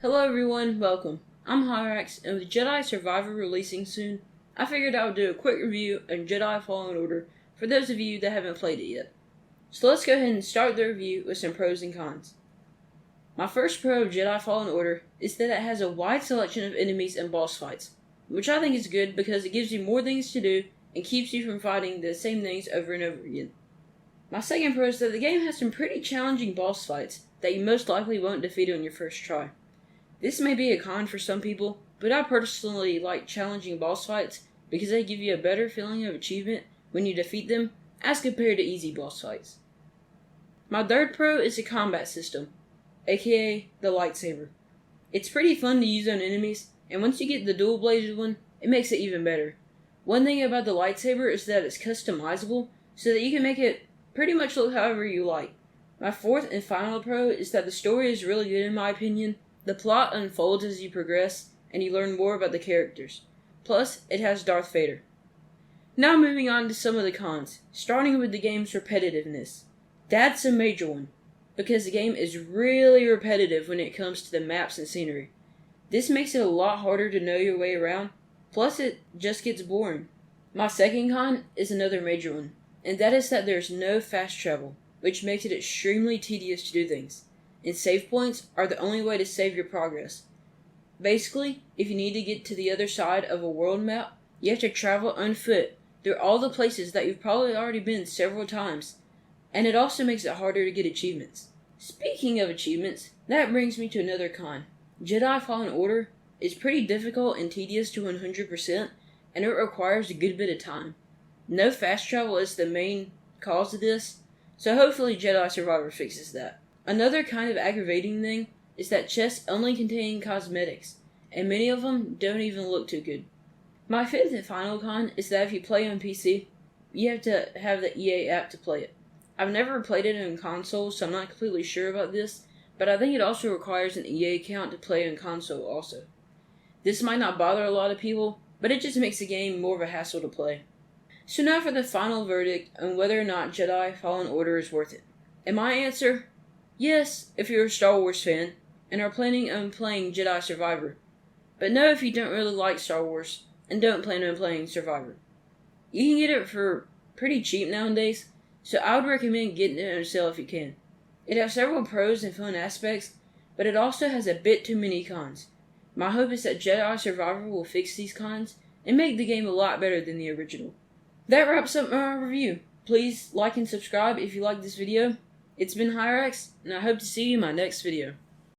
Hello everyone, welcome. I'm Hyrax, and with Jedi Survivor releasing soon, I figured I would do a quick review on Jedi Fallen Order for those of you that haven't played it yet. So let's go ahead and start the review with some pros and cons. My first pro of Jedi Fallen Order is that it has a wide selection of enemies and boss fights, which I think is good because it gives you more things to do and keeps you from fighting the same things over and over again. My second pro is that the game has some pretty challenging boss fights that you most likely won't defeat on your first try. This may be a con for some people, but I personally like challenging boss fights because they give you a better feeling of achievement when you defeat them as compared to easy boss fights. My third pro is the combat system, aka the lightsaber. It's pretty fun to use on enemies, and once you get the dual bladed one, it makes it even better. One thing about the lightsaber is that it's customizable, so that you can make it pretty much look however you like. My fourth and final pro is that the story is really good in my opinion. The plot unfolds as you progress, and you learn more about the characters. Plus, it has Darth Vader. Now moving on to some of the cons, starting with the game's repetitiveness. That's a major one, because the game is really repetitive when it comes to the maps and scenery. This makes it a lot harder to know your way around, plus it just gets boring. My second con is another major one, and that is that there's no fast travel, which makes it extremely tedious to do things. And save points are the only way to save your progress. Basically, if you need to get to the other side of a world map, you have to travel on foot through all the places that you've probably already been several times, and it also makes it harder to get achievements. Speaking of achievements, that brings me to another con. Jedi Fallen Order is pretty difficult and tedious to 100%, and it requires a good bit of time. No fast travel is the main cause of this, so hopefully Jedi Survivor fixes that. Another kind of aggravating thing is that chests only contain cosmetics, and many of them don't even look too good. My fifth and final con is that if you play on PC, you have to have the EA app to play it. I've never played it on console, so I'm not completely sure about this, but I think it also requires an EA account to play on console also. This might not bother a lot of people, but it just makes the game more of a hassle to play. So now for the final verdict on whether or not Jedi Fallen Order is worth it. And my answer? Yes, if you're a Star Wars fan, and are planning on playing Jedi Survivor. But no if you don't really like Star Wars, and don't plan on playing Survivor. You can get it for pretty cheap nowadays, so I would recommend getting it on sale if you can. It has several pros and fun aspects, but it also has a bit too many cons. My hope is that Jedi Survivor will fix these cons, and make the game a lot better than the original. That wraps up my review. Please like and subscribe if you like this video. It's been Hyrax, and I hope to see you in my next video.